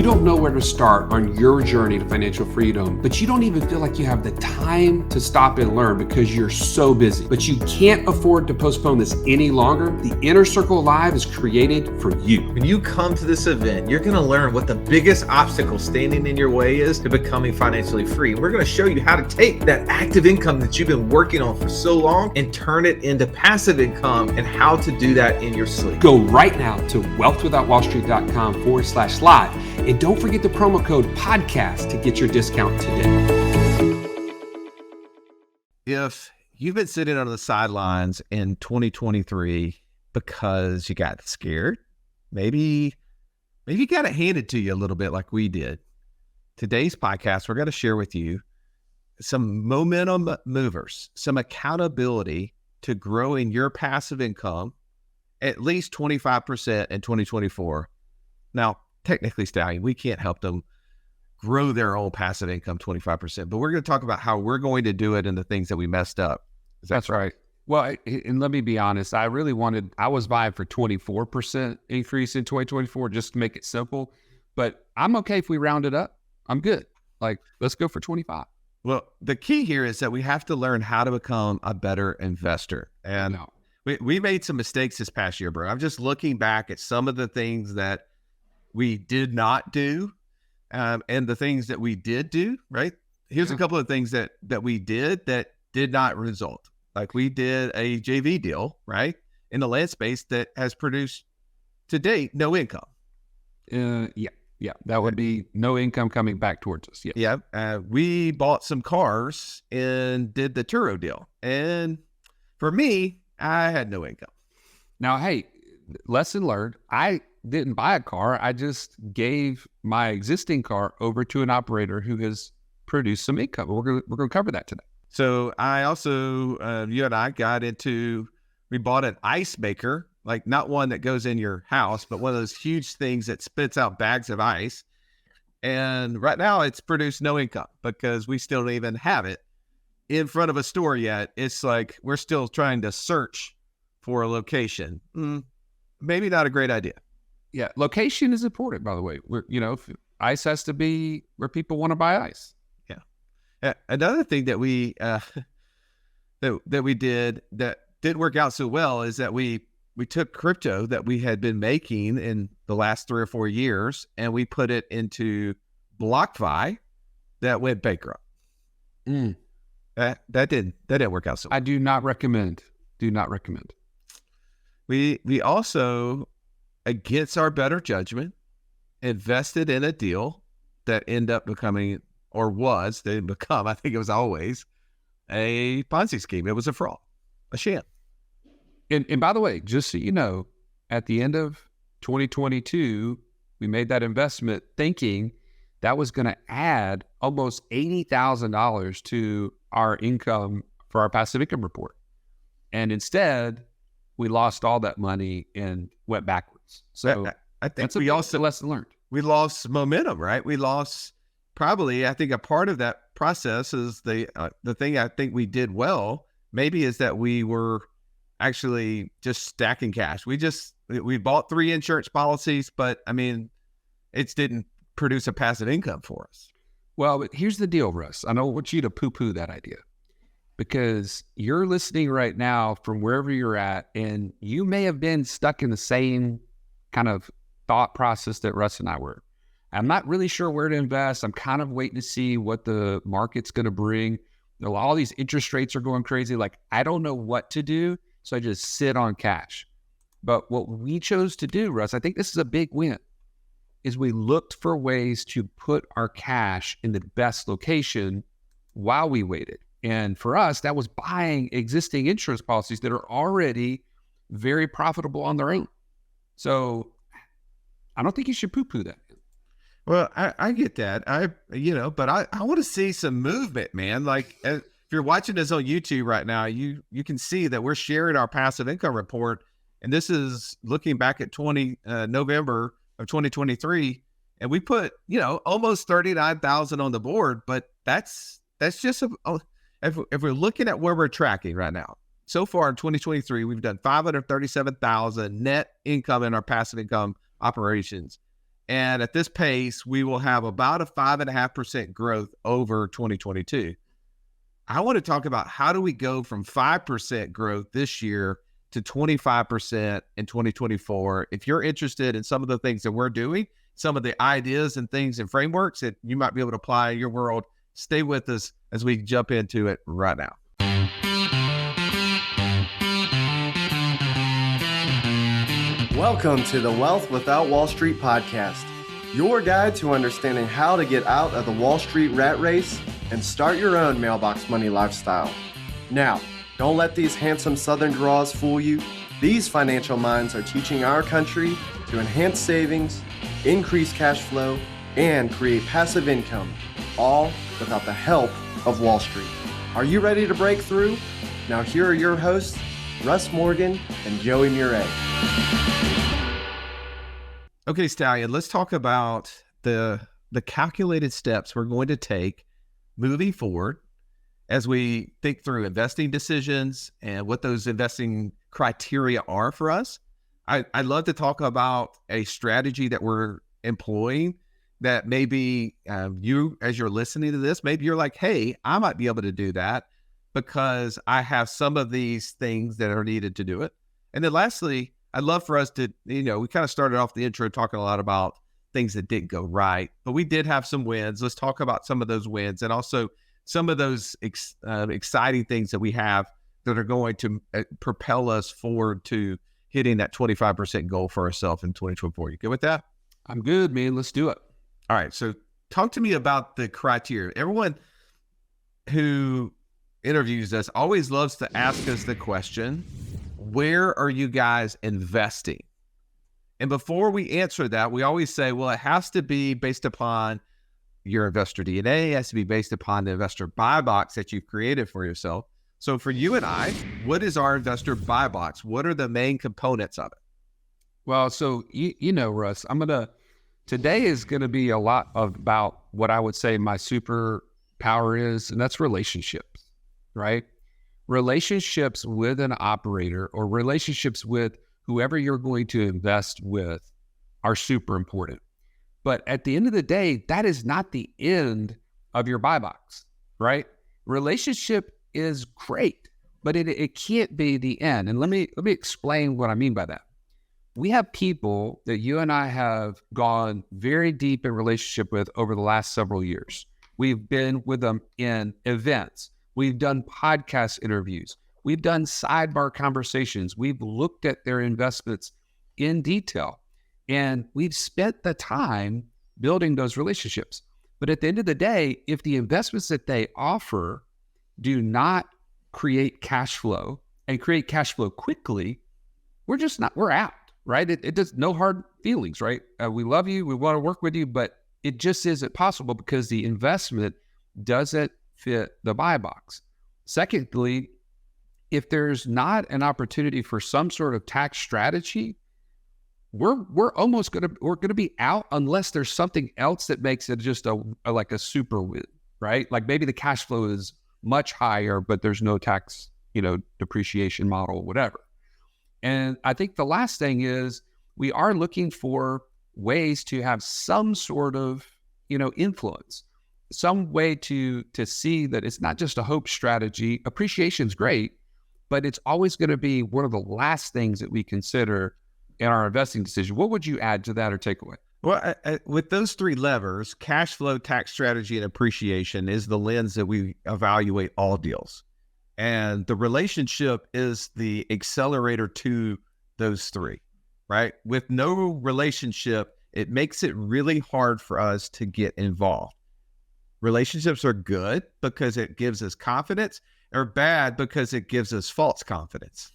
don't know where to start on your journey to financial freedom, but you don't even feel like you have the time to stop and learn because you're so busy, but you can't afford to postpone this any longer, the Inner Circle Live is created for you. When you come to this event, you're going to learn what the biggest obstacle standing in your way is to becoming financially free. We're going to show you how to take that active income that you've been working on for so long and turn it into passive income, and how to do that in your sleep. Go right now to wealthwithoutwallstreet.com/live. And don't forget the promo code podcast to get your discount today. If you've been sitting on the sidelines in 2023 because you got scared, maybe you got it handed to you a little bit like we did. Today's podcast, we're going to share with you some momentum movers, some accountability to growing your passive income at least 25% in 2024. Now, technically, Stallion, we can't help them grow their own passive income 25%, but we're going to talk about how we're going to do it and the things that we messed up. That's right. Well, and let me be honest, I was vying for 24% increase in 2024 just to make it simple, but I'm okay if we round it up. I'm good. Like, let's go for 25. Well, the key here is that we have to learn how to become a better investor. And we made some mistakes this past year, bro. I'm just looking back at some of the things that we did not do, and the things that we did do, right? Here's a couple of things that we did that did not result. Like, we did a JV deal, right, in the land space that has produced to date no income. Yeah, that would be no income coming back towards us. Yeah. We bought some cars and did the Turo deal. And for me, I had no income. Now, hey, lesson learned. I didn't buy a car. I just gave my existing car over to an operator who has produced some income. We're going to cover that today. So I also, you and I we bought an ice maker, like not one that goes in your house, but one of those huge things that spits out bags of ice. And right now it's produced no income because we still don't even have it in front of a store yet. It's like we're still trying to search for a location. Maybe not a great idea. Yeah, location is important, by the way. Ice has to be where people want to buy ice. Yeah. Another thing that we that we did that didn't work out so well is that we took crypto that we had been making in the last 3 or 4 years, and we put it into BlockFi that went bankrupt. That didn't work out so well. I do not recommend. We also, against our better judgment, invested in a deal that ended up becoming, I think it was always a Ponzi scheme. It was a fraud, a sham. And by the way, just so you know, at the end of 2022, we made that investment thinking that was going to add almost $80,000 to our income for our passive income report. And instead, we lost all that money and went backwards. So I think that's a lesson learned. We lost momentum, right? We lost probably, I think a part of that process is the thing I think we did well, maybe, is that we were actually just stacking cash. We bought 3 insurance policies, but I mean, it didn't produce a passive income for us. Well, but here's the deal, Russ. I don't want you to poo-poo that idea, because you're listening right now from wherever you're at, and you may have been stuck in the same kind of thought process that Russ and I were. I'm not really sure where to invest. I'm kind of waiting to see what the market's going to bring. All these interest rates are going crazy. Like, I don't know what to do, so I just sit on cash. But what we chose to do, Russ, I think this is a big win, is we looked for ways to put our cash in the best location while we waited. And for us, that was buying existing insurance policies that are already very profitable on their own. So I don't think you should poo-poo that. Well, I get that. But I want to see some movement, man. Like, if you're watching this on YouTube right now, you can see that we're sharing our passive income report. And this is looking back at November of 2023. And we put, almost 39,000 on the board, but that's just, if we're looking at where we're tracking right now, so far in 2023, we've done 537,000 net income in our passive income operations. And at this pace, we will have about a 5.5% growth over 2022. I want to talk about how do we go from 5% growth this year to 25% in 2024. If you're interested in some of the things that we're doing, some of the ideas and things and frameworks that you might be able to apply in your world, stay with us as we jump into it right now. Welcome to the Wealth Without Wall Street podcast, your guide to understanding how to get out of the Wall Street rat race and start your own mailbox money lifestyle. Now, don't let these handsome Southern draws fool you. These financial minds are teaching our country to enhance savings, increase cash flow, and create passive income, all without the help of Wall Street. Are you ready to break through? Now here are your hosts, Russ Morgan and Joey Murray. Okay, Stallion, let's talk about the calculated steps we're going to take moving forward as we think through investing decisions and what those investing criteria are for us. I'd love to talk about a strategy that we're employing that maybe you, as you're listening to this, maybe you're like, hey, I might be able to do that because I have some of these things that are needed to do it. And then lastly, I'd love for us to, we kind of started off the intro talking a lot about things that didn't go right, but we did have some wins. Let's talk about some of those wins and also some of those exciting things that we have that are going to propel us forward to hitting that 25% goal for ourselves in 2024. You good with that? I'm good, man. Let's do it. All right. So talk to me about the criteria. Everyone who interviews us always loves to ask us the question, where are you guys investing? And before we answer that, we always say, well, it has to be based upon your investor DNA. It has to be based upon the investor buy box that you've created for yourself. So for you and I, what is our investor buy box? What are the main components of it? Well, so, Russ, today is going to be a lot about what I would say my superpower is, and that's relationships, right? Relationships with an operator or relationships with whoever you're going to invest with are super important. But at the end of the day, that is not the end of your buy box, right? Relationship is great, but it can't be the end. And let me explain what I mean by that. We have people that you and I have gone very deep in relationship with over the last several years. We've been with them in events. We've done podcast interviews. We've done sidebar conversations. We've looked at their investments in detail, and we've spent the time building those relationships. But at the end of the day, if the investments that they offer do not create cash flow and create cash flow quickly, we're out, right? It does no hard feelings, right? We love you. We want to work with you, but it just isn't possible because the investment doesn't fit the buy box. Secondly, if there's not an opportunity for some sort of tax strategy, we're going to be out unless there's something else that makes it just like a super win, right? Like maybe the cash flow is much higher, but there's no tax, depreciation model, whatever. And I think the last thing is we are looking for ways to have some sort of, influence, some way to see that it's not just a hope strategy. Appreciation's great, but it's always going to be one of the last things that we consider in our investing decision. What would you add to that or take away? Well, with those three levers, cash flow, tax strategy, and appreciation is the lens that we evaluate all deals. And the relationship is the accelerator to those three, right? With no relationship, it makes it really hard for us to get involved. Relationships are good because it gives us confidence, or bad because it gives us false confidence.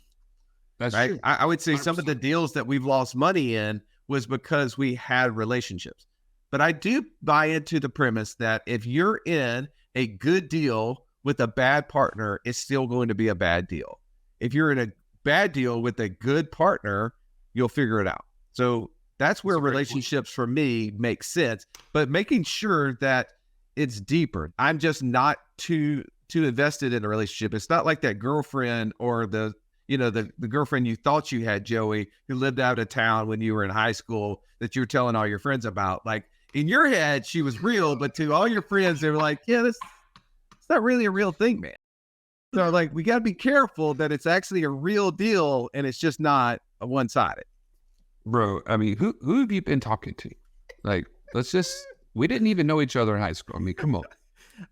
That's right. true. I would say 100%. some of the deals that we've lost money in was because we had relationships. But I do buy into the premise that if you're in a good deal with a bad partner, it's still going to be a bad deal. If you're in a bad deal with a good partner, you'll figure it out. So that's where relationships for me make sense, but making sure that it's deeper. I'm just not too invested in a relationship. It's not like that girlfriend or the the girlfriend you thought you had, Joey, who lived out of town when you were in high school that you were telling all your friends about. Like in your head, she was real, but to all your friends, they were like, yeah, it's not really a real thing, man. So like, we got to be careful that it's actually a real deal and it's just not a one-sided. Bro, I mean, who have you been talking to? Like, we didn't even know each other in high school. I mean, come on.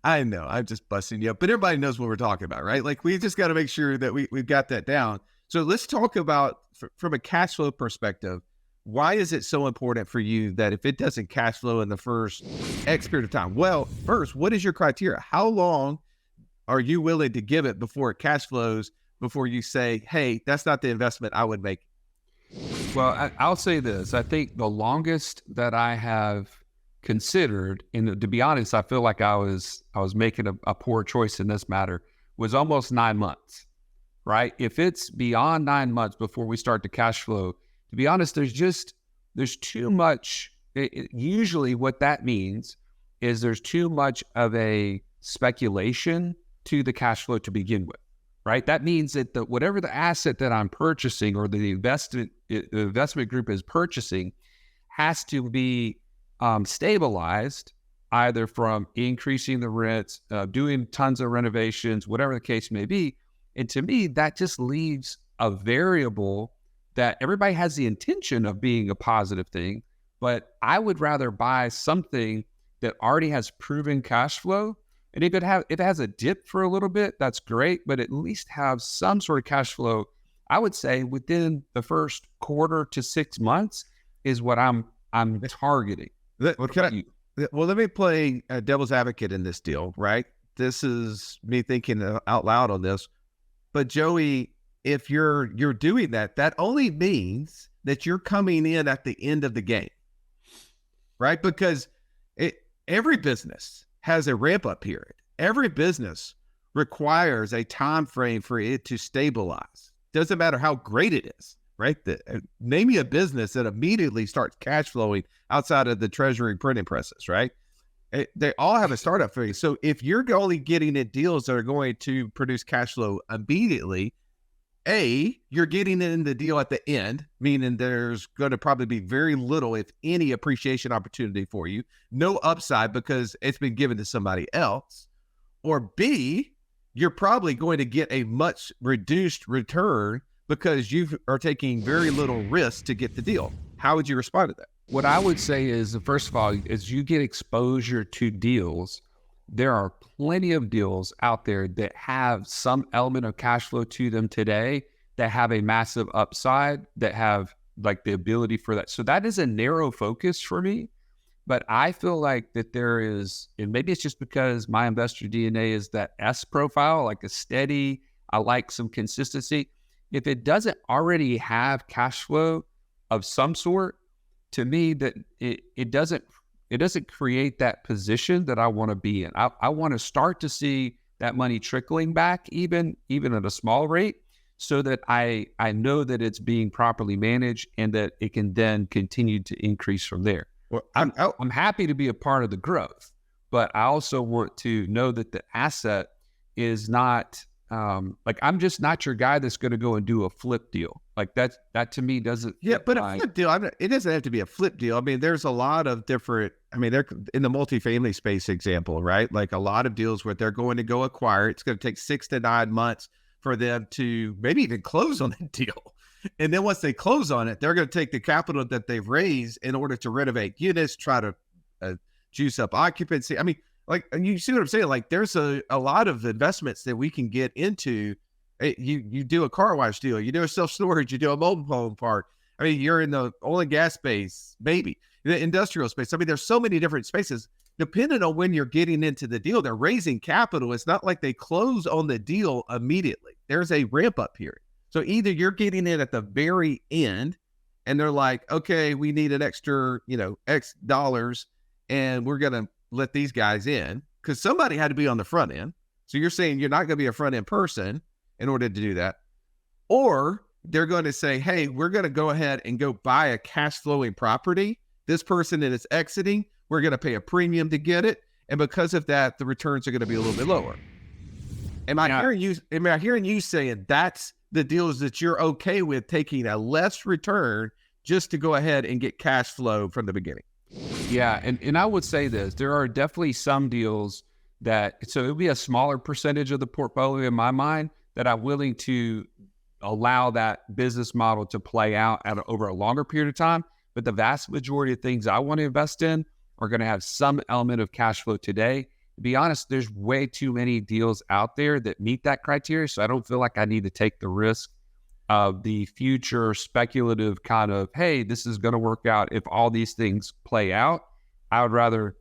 I know, I'm just busting you up, but everybody knows what we're talking about, right? Like, we just got to make sure that we've got that down. So let's talk about, from a cash flow perspective, why is it so important for you that if it doesn't cash flow in the first X period of time? Well, first, what is your criteria? How long are you willing to give it before it cash flows, before you say, hey, that's not the investment I would make? Well, I'll say this. I think the longest that I have considered, and to be honest, I feel like I was making a poor choice in this matter, was almost 9 months, right? If it's beyond 9 months before we start to cash flow, to be honest, there's too much. Usually what that means is there's too much of a speculation to the cash flow to begin with, right? That means that whatever the asset that I'm purchasing or the investment group is purchasing has to be stabilized, either from increasing the rents, doing tons of renovations, whatever the case may be. And to me, that just leaves a variable that everybody has the intention of being a positive thing, but I would rather buy something that already has proven cash flow. And if it has a dip for a little bit, that's great, but at least have some sort of cash flow. I would say within the first quarter to 6 months is what I'm targeting. What about you? Well, let me play devil's advocate in this deal, right? This is me thinking out loud on this. But Joey, if you're doing that, that only means that you're coming in at the end of the game, right? Because every business has a ramp-up period. Every business requires a time frame for it to stabilize. Doesn't matter how great it is, right? Name me a business that immediately starts cash flowing outside of the treasury printing presses, right? They all have a startup phase. So if you're only getting in deals that are going to produce cash flow immediately, you're getting in the deal at the end, meaning there's going to probably be very little, if any, appreciation opportunity for you. No upside because it's been given to somebody else. Or B, you're probably going to get a much reduced return because you are taking very little risk to get the deal. How would you respond to that? What I would say is, first of all, as you get exposure to deals, there are plenty of deals out there that have some element of cash flow to them today that have a massive upside, that have like the ability for that. So that is a narrow focus for me. But I feel like that there is, and maybe it's just because my investor DNA is that S profile, like a steady, I like some consistency. If it doesn't already have cash flow of some sort, to me, that it doesn't create that position that I want to be in. I want to start to see that money trickling back, even at a small rate, so that I know that it's being properly managed and that it can then continue to increase from there. Well, I'm happy to be a part of the growth, but I also want to know that the asset is not like, I'm just not your guy that's going to go and do a flip deal. Like that to me doesn't. Yeah, but a flip deal, it doesn't have to be a flip deal. I mean, there's a lot of different, they're in the multifamily space example, right? Like a lot of deals where they're going to go acquire, it's going to take 6 to 9 months for them to maybe even close on the deal. And then once they close on it, they're going to take the capital that they've raised in order to renovate units, try to juice up occupancy. I mean, like, you see what I'm saying? Like, there's a lot of investments that we can get into. You do a car wash deal, you do a self-storage, you do a mobile home park. I mean, you're in the oil and gas space, maybe the industrial space. I mean, there's so many different spaces. Depending on when you're getting into the deal, they're raising capital. It's not like they close on the deal immediately. There's a ramp up period. So either you're getting in at the very end and they're like, okay, we need an extra, X dollars, and we're going to let these guys in because somebody had to be on the front end. So you're saying you're not going to be a front end person in order to do that. Or they're going to say, hey, we're going to go ahead and go buy a cash flowing property. This person that is exiting, we're going to pay a premium to get it. And because of that, the returns are going to be a little bit lower. Am I hearing you saying that's the deals that you're okay with taking a less return just to go ahead and get cash flow from the beginning? Yeah. And I would say this, there are definitely some deals that, so it would be a smaller percentage of the portfolio in my mind that I'm willing to allow that business model to play out over a longer period of time. But the vast majority of things I want to invest in are going to have some element of cash flow today. To be honest, there's way too many deals out there that meet that criteria. So I don't feel like I need to take the risk of the future speculative kind of, hey, this is going to work out if all these things play out. I'd rather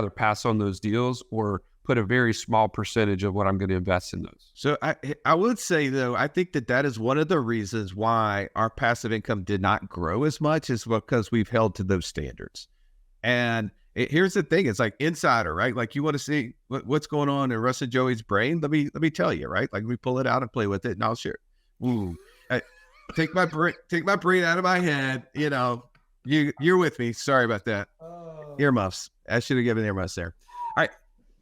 pass on those deals or put a very small percentage of what I'm going to invest in those. So I would say, though, I think that is one of the reasons why our passive income did not grow as much, is because we've held to those standards. And here's the thing. It's like insider, right? Like, you want to see what's going on in Russ and Joey's brain. Let me tell you, right? Like, we pull it out and play with it, and I'll share. Ooh, take my brain out of my head. You know, you're with me. Sorry about that. Earmuffs. I should have given earmuffs there. All right.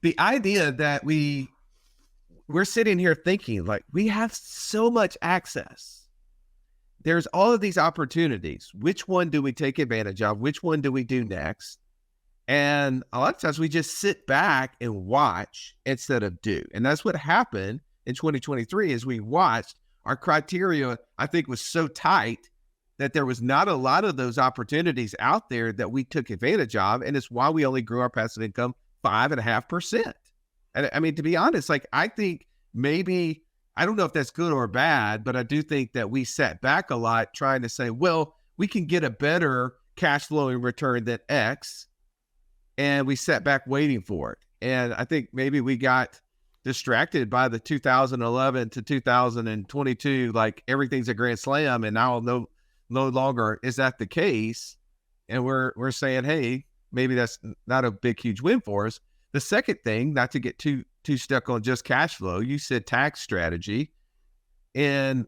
The idea that we're sitting here thinking, like, we have so much access. There's all of these opportunities. Which one do we take advantage of? Which one do we do next? And a lot of times we just sit back and watch instead of do. And that's what happened in 2023 is we watched. Our criteria, I think, was so tight that there was not a lot of those opportunities out there that we took advantage of. And it's why we only grew our passive income 5.5%. And I mean, to be honest, like, I think maybe, I don't know if that's good or bad, but I do think that we sat back a lot trying to say, well, we can get a better cash flowing return than X. And we sat back waiting for it. And I think maybe we got distracted by the 2011 to 2022, like, everything's a grand slam. And now no longer is that the case. And we're saying, hey, maybe that's not a big, huge win for us. The second thing, not to get too stuck on just cash flow, you said tax strategy. And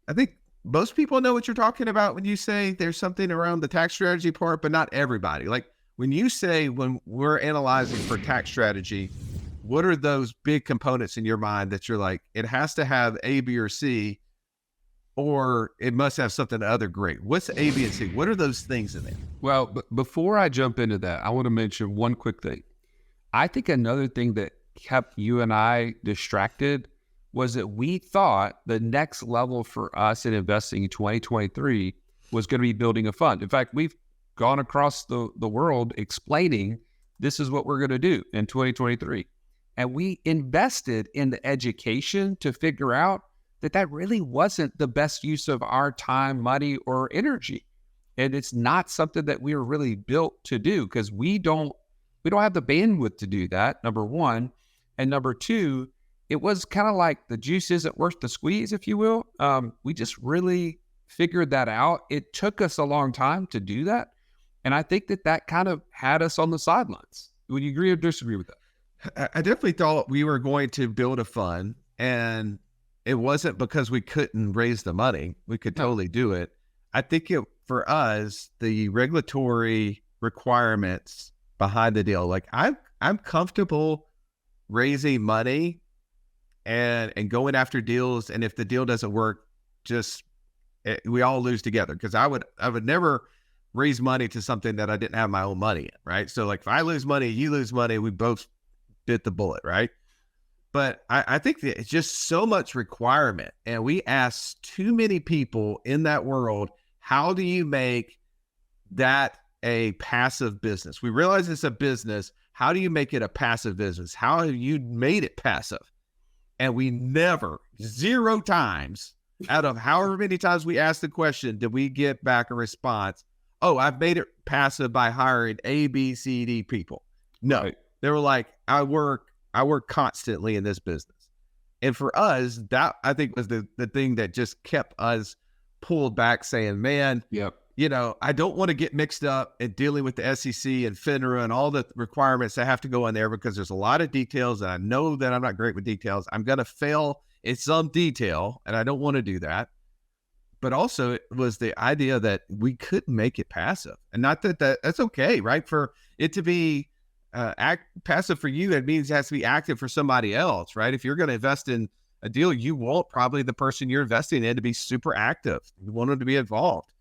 I think most people know what you're talking about when you say there's something around the tax strategy part, but not everybody. Like, when you say, when we're analyzing for tax strategy, what are those big components in your mind that you're like, it has to have A, B, or C, or it must have something other great? What's A, B, and C? What are those things in there? Well, before I jump into that, I want to mention one quick thing. I think another thing that kept you and I distracted was that we thought the next level for us in investing in 2023 was going to be building a fund. In fact, we've gone across the world explaining this is what we're going to do in 2023. And we invested in the education to figure out that really wasn't the best use of our time, money, or energy. And it's not something that we were really built to do, because we don't have the bandwidth to do that, number one. And number two, it was kind of like the juice isn't worth the squeeze, if you will. We just really figured that out. It took us a long time to do that. And I think that kind of had us on the sidelines. Would you agree or disagree with that? I definitely thought we were going to build a fund, and it wasn't because we couldn't raise the money. We could totally do it. I think for us, the regulatory requirements behind the deal, like, I'm comfortable raising money and going after deals. And if the deal doesn't work, we all lose together. Because I would never raise money to something that I didn't have my own money in, right? So, like, if I lose money, you lose money, we both bit the bullet, right? But I think that it's just so much requirement. And we ask too many people in that world, how do you make that a passive business? We realize it's a business. How do you make it a passive business? How have you made it passive? And we never, 0 times out of however many times we asked the question, did we get back a response, oh, I've made it passive by hiring A, B, C, D people. No. Right. They were like, I work constantly in this business. And for us, that, I think, was the thing that just kept us pulled back, saying, man, yep, you know, I don't want to get mixed up in dealing with the SEC and FINRA and all the requirements that have to go in there, because there's a lot of details, and I know that I'm not great with details. I'm going to fail in some detail, and I don't want to do that. But also, it was the idea that we couldn't make it passive. And not that's okay, right? For it to be passive for you, that means it has to be active for somebody else, right? If you're going to invest in a deal, you want probably the person you're investing in to be super active. You want them to be involved.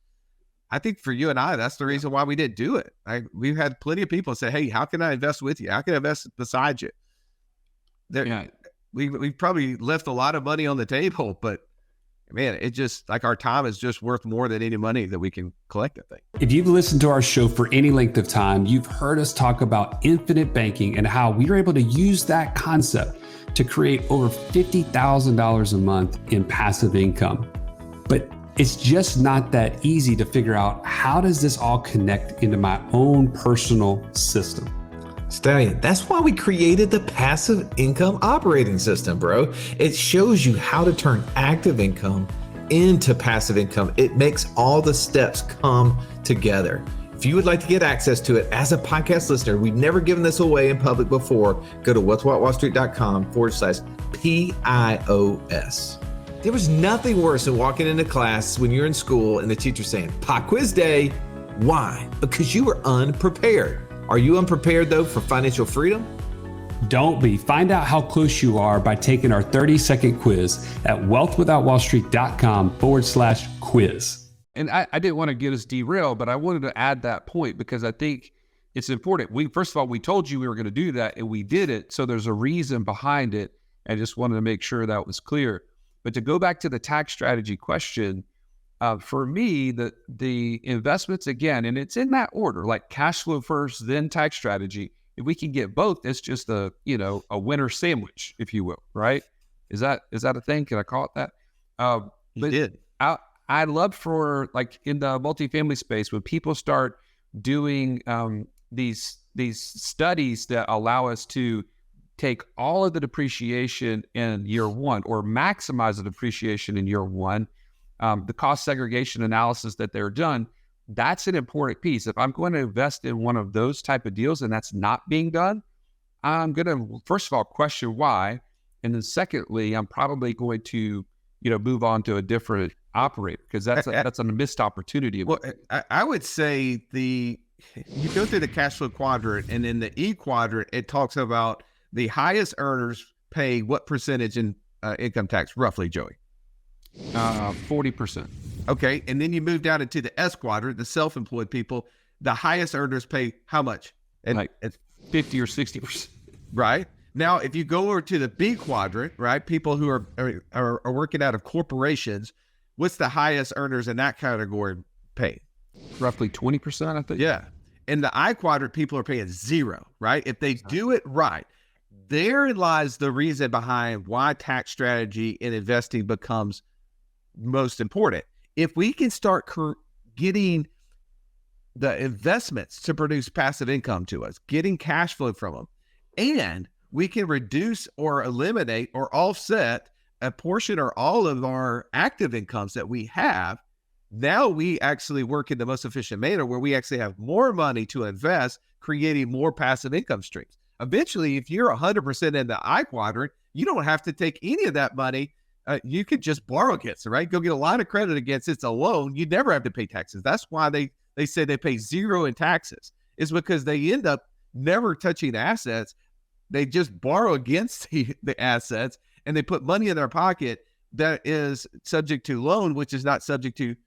I think for you and I, that's the reason why we didn't do it. We've had plenty of people say, hey, how can I invest with you? How can I invest beside you? We've probably left a lot of money on the table, but man, it just like our time is just worth more than any money that we can collect, I think. If you've listened to our show for any length of time, you've heard us talk about infinite banking and how we were able to use that concept to create over $50,000 a month in passive income. But it's just not that easy to figure out, how does this all connect into my own personal system? Stallion, that's why we created the passive income operating system, bro. It shows you how to turn active income into passive income. It makes all the steps come together. If you would like to get access to it as a podcast listener, we've never given this away in public before, go to what'swhatwallstreet.com/PIOS. There was nothing worse than walking into class when you're in school and the teacher saying, pop quiz day. Why? Because you were unprepared. Are you unprepared though for financial freedom? Don't be. Find out how close you are by taking our 30-second quiz at wealthwithoutwallstreet.com/quiz. And I didn't want to get us derailed, but I wanted to add that point because I think it's important. First of all, we told you we were going to do that and we did it. So there's a reason behind it. I just wanted to make sure that was clear. But to go back to the tax strategy question, for me, the investments, again, and it's in that order, like cash flow first, then tax strategy. If we can get both, it's just a winner sandwich, if you will, right? Is that a thing? Can I call it that? You did. I love for, like, in the multifamily space, when people start doing these studies that allow us to take all of the depreciation in year one or maximize the depreciation in year one, the cost segregation analysis that they're done, that's an important piece. If I'm going to invest in one of those type of deals and that's not being done, I'm going to, first of all, question why. And then secondly, I'm probably going to, move on to a different operator because that's a missed opportunity. Well, I would say you go through the cash flow quadrant, and in the E Quadrant, it talks about the highest earners pay what percentage in income tax, roughly, Joey? 40%. Okay. And then you move down into the S Quadrant, the self-employed people. The highest earners pay how much? And like it's 50 or 60%. Right. Now, if you go over to the B Quadrant, right, people who are working out of corporations, what's the highest earners in that category pay? Roughly 20%, I think. Yeah. In the I Quadrant, people are paying zero, right? If they do it right, therein lies the reason behind why tax strategy and investing becomes most important. If we can start getting the investments to produce passive income to us, getting cash flow from them, and we can reduce or eliminate or offset a portion or all of our active incomes that we have, now we actually work in the most efficient manner where we actually have more money to invest, creating more passive income streams. Eventually, if you're 100% in the I Quadrant, you don't have to take any of that money. You could just borrow against it, right? Go get a line of credit against it. It's a loan. You never have to pay taxes. That's why they say they pay zero in taxes. It's because they end up never touching the assets. They just borrow against the assets, and they put money in their pocket that is subject to loan, which is not subject to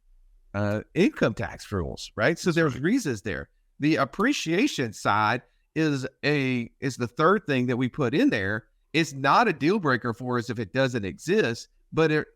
income tax rules, right? So there's reasons there. The appreciation side is the third thing that we put in there. It's not a deal breaker for us if it doesn't exist, but it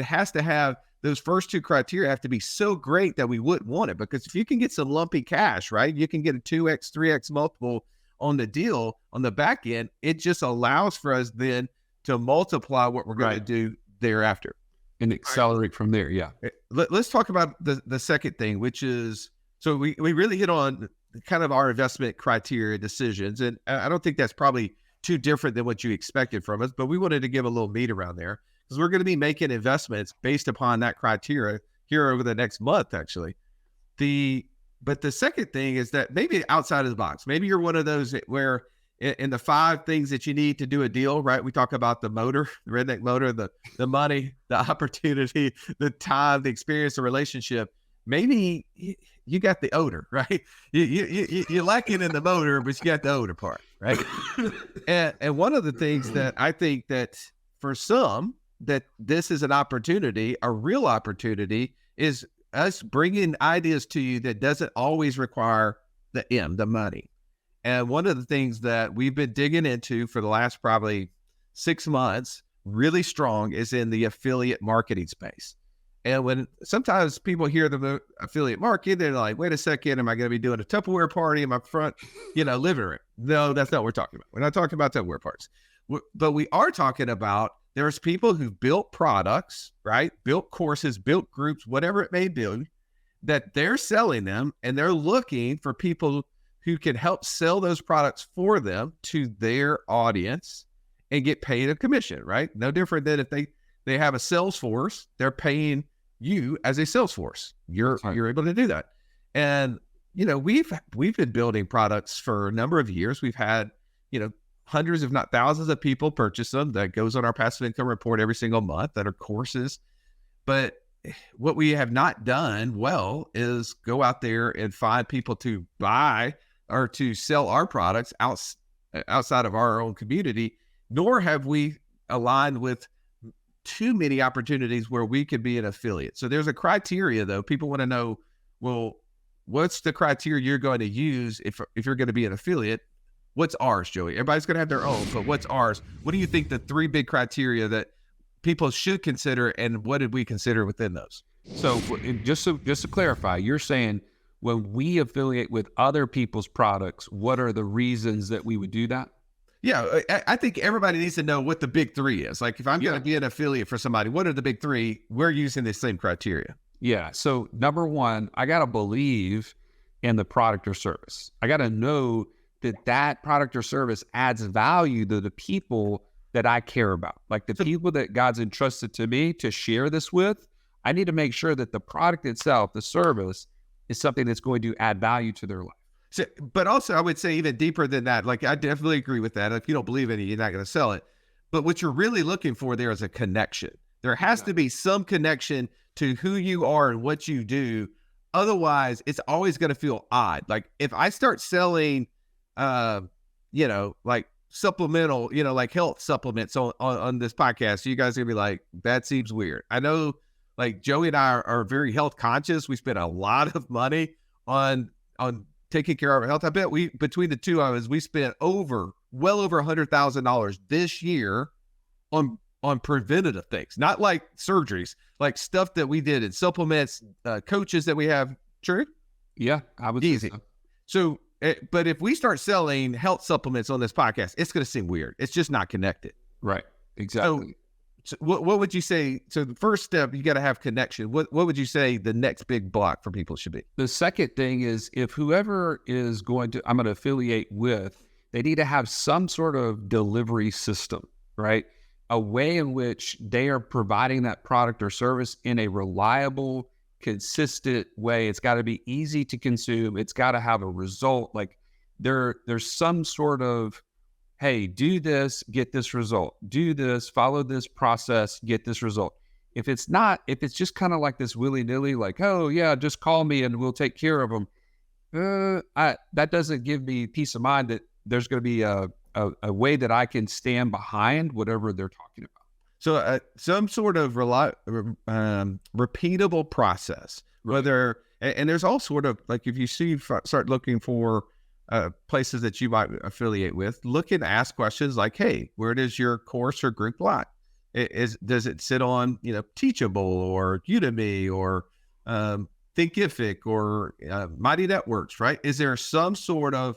has to have those first two criteria have to be so great that we wouldn't want it. Because if you can get some lumpy cash, right, you can get a 2x, 3x multiple on the deal on the back end. It just allows for us then to multiply what we're going to do thereafter and accelerate from there. Yeah. Let's talk about the second thing, which is, so we really hit on kind of our investment criteria decisions. And I don't think that's probably too different than what you expected from us, but we wanted to give a little meat around there because we're going to be making investments based upon that criteria here over the next month, actually. But the second thing is that maybe outside of the box, maybe you're one of those where in the 5 things that you need to do a deal, right? We talk about the motor, the redneck motor, the money, the opportunity, the time, the experience, the relationship. Maybe you got the odor, right? You like it in the motor, but you got the odor part, right? And one of the things that I think that for some that this is an opportunity, a real opportunity, is us bringing ideas to you that doesn't always require the money. And one of the things that we've been digging into for the last probably 6 months, really strong, is in the affiliate marketing space. And when sometimes people hear the affiliate market, they're like, wait a second, am I going to be doing a Tupperware party in my front, living room? No, that's not what we're talking about. We're not talking about Tupperware parties. But we are talking about there's people who built products, right? Built courses, built groups, whatever it may be, that they're selling them, and they're looking for people who can help sell those products for them to their audience and get paid a commission, right? No different than if they have a sales force, they're paying you as a sales force. You're able to do that. And, we've been building products for a number of years. We've had, hundreds, if not thousands of people purchase them. That goes on our passive income report every single month that are courses. But what we have not done well is go out there and find people to buy or to sell our products outside of our own community, nor have we aligned with too many opportunities where we could be an affiliate. So there's a criteria, though. People want to know, well, what's the criteria you're going to use if you're going to be an affiliate? What's ours, Joey? Everybody's going to have their own, but what's ours? What do you think the 3 big criteria that people should consider, and what did we consider within those? So just to clarify, you're saying when we affiliate with other people's products, what are the reasons that we would do that? Yeah, I think everybody needs to know what the big 3 is. Like, if I'm going to be an affiliate for somebody, what are the big 3? We're using the same criteria. Yeah. So number 1, I got to believe in the product or service. I got to know that product or service adds value to the people that I care about. Like the people that God's entrusted to me to share this with, I need to make sure that the product itself, the service, is something that's going to add value to their life. So, but also, I would say even deeper than that. Like, I definitely agree with that. If you don't believe in it, you're not going to sell it. But what you're really looking for there is a connection. There has to be some connection to who you are and what you do. Otherwise, it's always going to feel odd. Like, if I start selling, like supplemental, like health supplements on this podcast, you guys are going to be like, that seems weird. I know, like, Joey and I are very health conscious. We spend a lot of money on taking care of our health. I bet between the two of us, we spent well over $100,000 this year on preventative things, not like surgeries, like stuff that we did in supplements, coaches that we have. True? Yeah, I would easy. say so. But if we start selling health supplements on this podcast, it's going to seem weird. It's just not connected. Right. Exactly. So what would you say? So the first step, you got to have connection. What would you say the next big block for people should be? The second thing is, if whoever is I'm going to affiliate with, they need to have some sort of delivery system, right? A way in which they are providing that product or service in a reliable, consistent way. It's got to be easy to consume. It's got to have a result. Like there's some sort of, hey, do this, get this result. Do this, follow this process, get this result. If it's just kind of like this willy-nilly, like, oh yeah, just call me and we'll take care of them. That doesn't give me peace of mind that there's going to be a way that I can stand behind whatever they're talking about. So some sort of repeatable process, whether, and there's all sort of, like, if you start looking for places that you might affiliate with, look and ask questions like, hey, where does your course or group lie? Does it sit on, Teachable or Udemy or Thinkific or Mighty Networks, right? Is there some sort of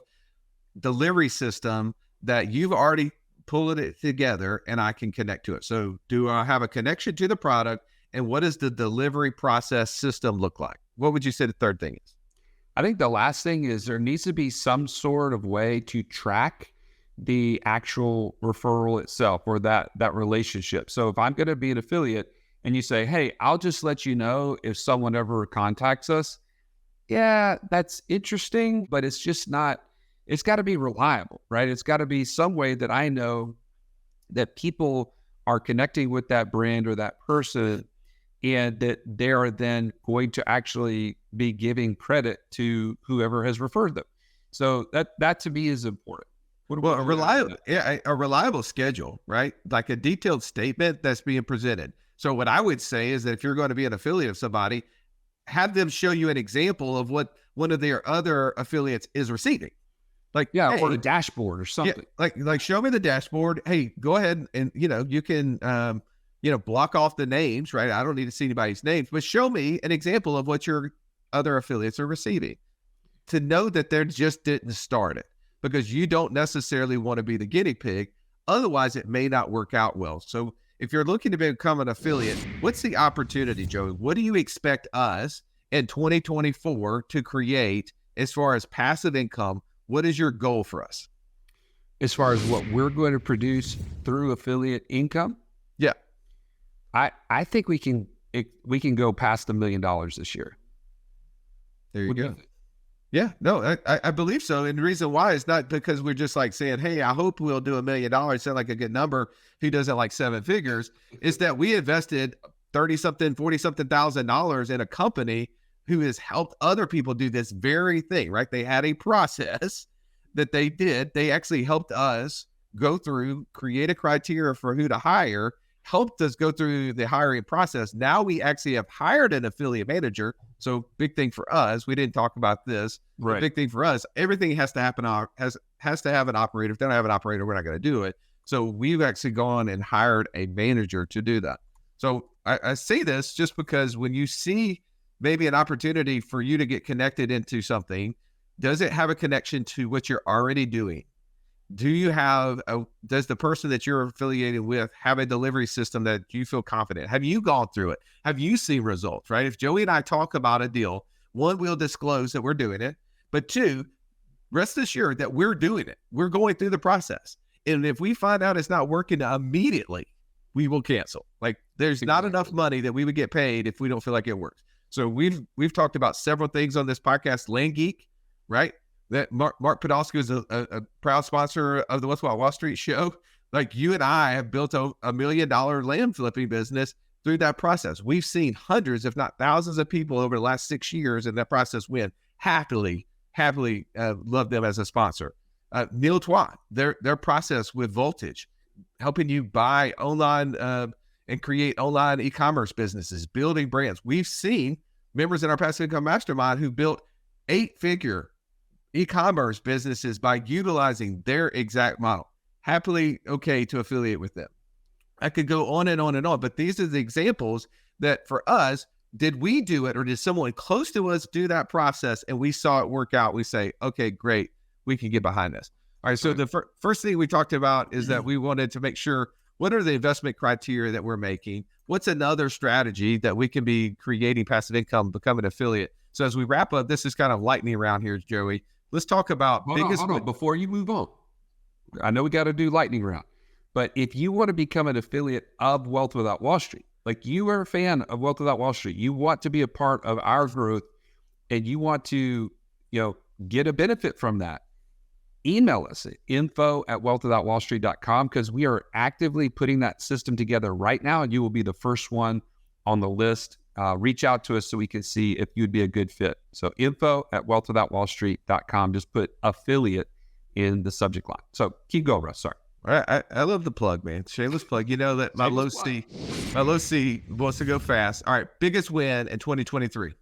delivery system that you've already pulled it together and I can connect to it? So do I have a connection to the product, and what does the delivery process system look like? What would you say the third thing is? I think the last thing is there needs to be some sort of way to track the actual referral itself or that relationship. So if I'm going to be an affiliate and you say, hey, I'll just let you know if someone ever contacts us. Yeah, that's interesting, but it's just not, it's got to be reliable, right? It's got to be some way that I know that people are connecting with that brand or that person, and that they are then going to actually be giving credit to whoever has referred them. So that to me is important. Well, a reliable schedule, right? Like a detailed statement that's being presented. So what I would say is that if you're going to be an affiliate of somebody, have them show you an example of what one of their other affiliates is receiving. Like, yeah, or a dashboard or something. Yeah, like show me the dashboard. Hey, go ahead and, you can, block off the names, right? I don't need to see anybody's names, but show me an example of what your other affiliates are receiving, to know that they just didn't start it, because you don't necessarily want to be the guinea pig. Otherwise, it may not work out well. So if you're looking to become an affiliate, what's the opportunity, Joey? What do you expect us in 2024 to create as far as passive income? What is your goal for us? As far as what we're going to produce through affiliate income? Yeah. I think we can go past $1 million this year. There you go. Yeah, no, I believe so. And the reason why is not because we're just like saying, hey, I hope we'll do $1 million. Sound like a good number. Who doesn't like 7 figures? Is that we invested 30 something, 40 something $1,000 in a company who has helped other people do this very thing, right? They had a process that they did. They actually helped us go through, create a criteria for who to hire, helped us go through the hiring process. Now we actually have hired an affiliate manager. So big thing for us, we didn't talk about this. Right. Big thing for us, everything has to happen, has to have an operator. If they don't have an operator, we're not going to do it. So we've actually gone and hired a manager to do that. So I say this just because when you see maybe an opportunity for you to get connected into something, does it have a connection to what you're already doing? Does the person that you're affiliated with have a delivery system that you feel confident? Have you gone through it? Have you seen results, right? If Joey and I talk about a deal, one, we'll disclose that we're doing it, but two, rest assured that we're doing it. We're going through the process. And if we find out it's not working immediately, we will cancel. Like there's not enough money that we would get paid if we don't feel like it works. So we've talked about several things on this podcast, Land Geek, right? That Mark Podolsky is a proud sponsor of the What's Wild Wall Street show. Like you and I have built a $1 million land flipping business through that process. We've seen hundreds, if not thousands of people over the last 6 years in that process win. Happily love them as a sponsor. Neil Twan, their process with Voltage, helping you buy online and create online e-commerce businesses, building brands. We've seen members in our Passive Income Mastermind who built 8-figure e-commerce businesses by utilizing their exact model. Happily okay to affiliate with them. I could go on and on and on, but these are the examples that for us, did we do it or did someone close to us do that process and we saw it work out? We say, okay, great, we can get behind this. All right, so the first thing we talked about is that we wanted to make sure, what are the investment criteria that we're making? What's another strategy that we can be creating passive income, become an affiliate? So as we wrap up, this is kind of lightning round here, Joey. Let's talk about hold on. Before you move on. I know we got to do lightning round, but if you want to become an affiliate of Wealth Without Wall Street, like you are a fan of Wealth Without Wall Street, you want to be a part of our growth and you want to, get a benefit from that, email us at info@wealthwithoutwallstreet.com because we are actively putting that system together right now and you will be the first one on the list. Reach out to us so we can see if you'd be a good fit. So info@wealthwithoutwallstreet.com. Just put affiliate in the subject line. So keep going, Russ. Sorry. All right. I love the plug, man. Shameless plug. You know that my low C wants to go fast. All right. Biggest win in 2023.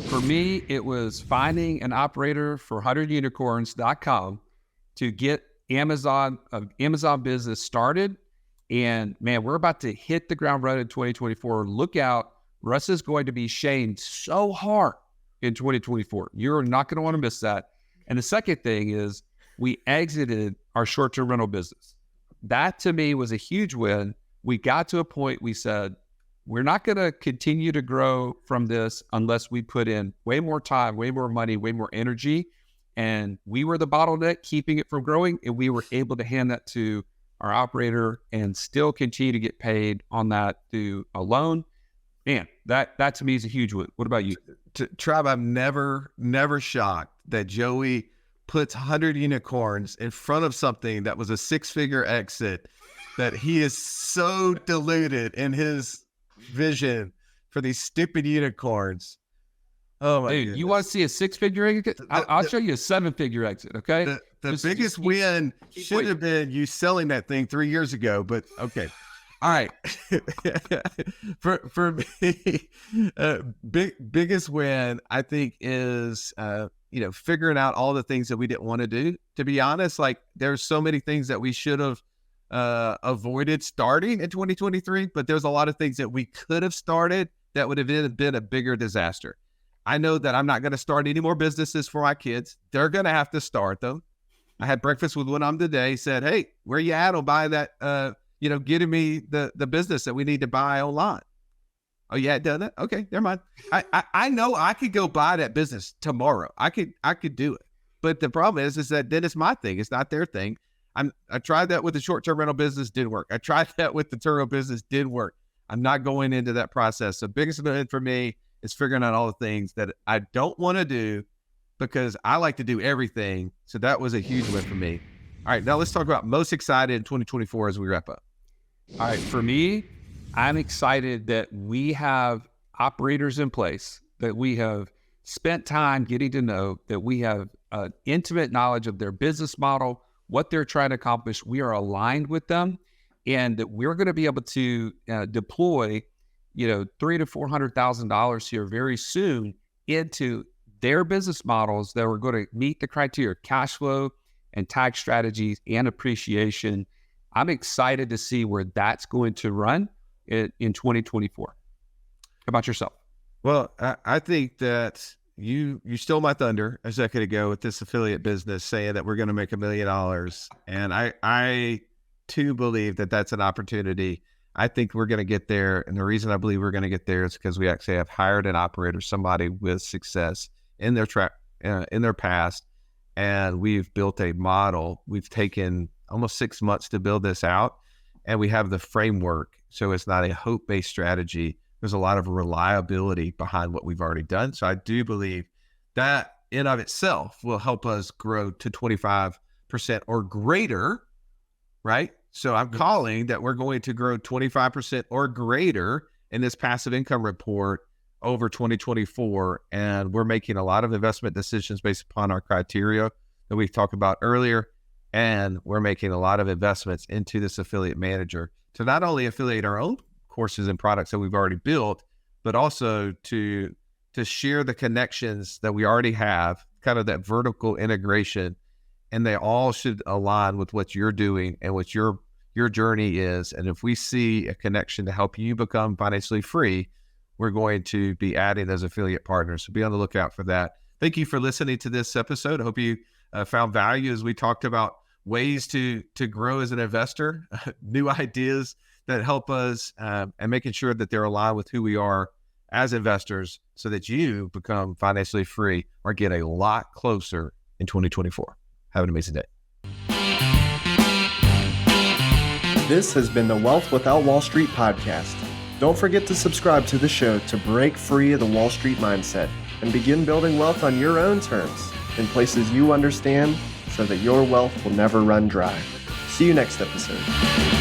For me, it was finding an operator for 100unicorns.com to get Amazon business started. And man, we're about to hit the ground running in 2024. Look out. Russ is going to be shamed so hard in 2024. You're not going to want to miss that. And the second thing is we exited our short-term rental business. That to me was a huge win. We got to a point we said, we're not going to continue to grow from this unless we put in way more time, way more money, way more energy. And we were the bottleneck keeping it from growing. And we were able to hand that to our operator and still continue to get paid on that through a loan. Man, that to me is a huge win. What about you? Tribe, I'm never shocked that Joey puts 100 unicorns in front of something that was a 6-figure exit, that he is so deluded in his vision for these stupid unicorns. Oh my Dude, goodness. you want to see a 6-figure exit? I'll show you a 7-figure exit. Okay. The Just biggest keep- win keep should waiting. have been you selling that thing 3 years ago, but okay. All right. for me, biggest win I think is figuring out all the things that we didn't want to do. To be honest, like there's so many things that we should have avoided starting in 2023, but there's a lot of things that we could have started that would have been a bigger disaster. I know that I'm not going to start any more businesses for my kids. They're going to have to start them. I had breakfast with one of them today, said, hey, where you at on buying that, getting me the business that we need to buy online. Oh, yeah, done that? Okay, never mind. I know I could go buy that business tomorrow. I could do it. But the problem is that then it's my thing. It's not their thing. I tried that with the short-term rental business, didn't work. I tried that with the Turo business, didn't work. I'm not going into that process. So biggest win for me is figuring out all the things that I don't want to do because I like to do everything. So that was a huge win for me. All right, now let's talk about most excited in 2024 as we wrap up. All right. For me, I'm excited that we have operators in place, that we have spent time getting to know, that we have intimate knowledge of their business model, what they're trying to accomplish. We are aligned with them, and that we're going to be able to deploy, $300,000 to $400,000 here very soon into their business models that are going to meet the criteria, cash flow and tax strategies and appreciation. I'm excited to see where that's going to run in 2024. How about yourself? Well, I think that you stole my thunder a second ago with this affiliate business saying that we're going to make $1 million. And I too believe that that's an opportunity. I think we're going to get there. And the reason I believe we're going to get there is because we actually have hired an operator, somebody with success in their past. And we've built a model. We've taken almost 6 months to build this out, and we have the framework. So it's not a hope-based strategy. There's a lot of reliability behind what we've already done. So I do believe that in of itself will help us grow to 25% or greater, right? So I'm calling that we're going to grow 25% or greater in this passive income report over 2024. And we're making a lot of investment decisions based upon our criteria that we've talked about earlier. And we're making a lot of investments into this affiliate manager to not only affiliate our own courses and products that we've already built, but also to share the connections that we already have, kind of that vertical integration. And they all should align with what you're doing and what your journey is. And if we see a connection to help you become financially free, we're going to be adding those affiliate partners. So be on the lookout for that. Thank you for listening to this episode. I hope you found value as we talked about ways to grow as an investor, new ideas that help us, and making sure that they're aligned with who we are as investors so that you become financially free or get a lot closer in 2024. Have an amazing day. This has been the Wealth Without Wall Street podcast. Don't forget to subscribe to the show to break free of the Wall Street mindset and begin building wealth on your own terms in places you understand so that your wealth will never run dry. See you next episode.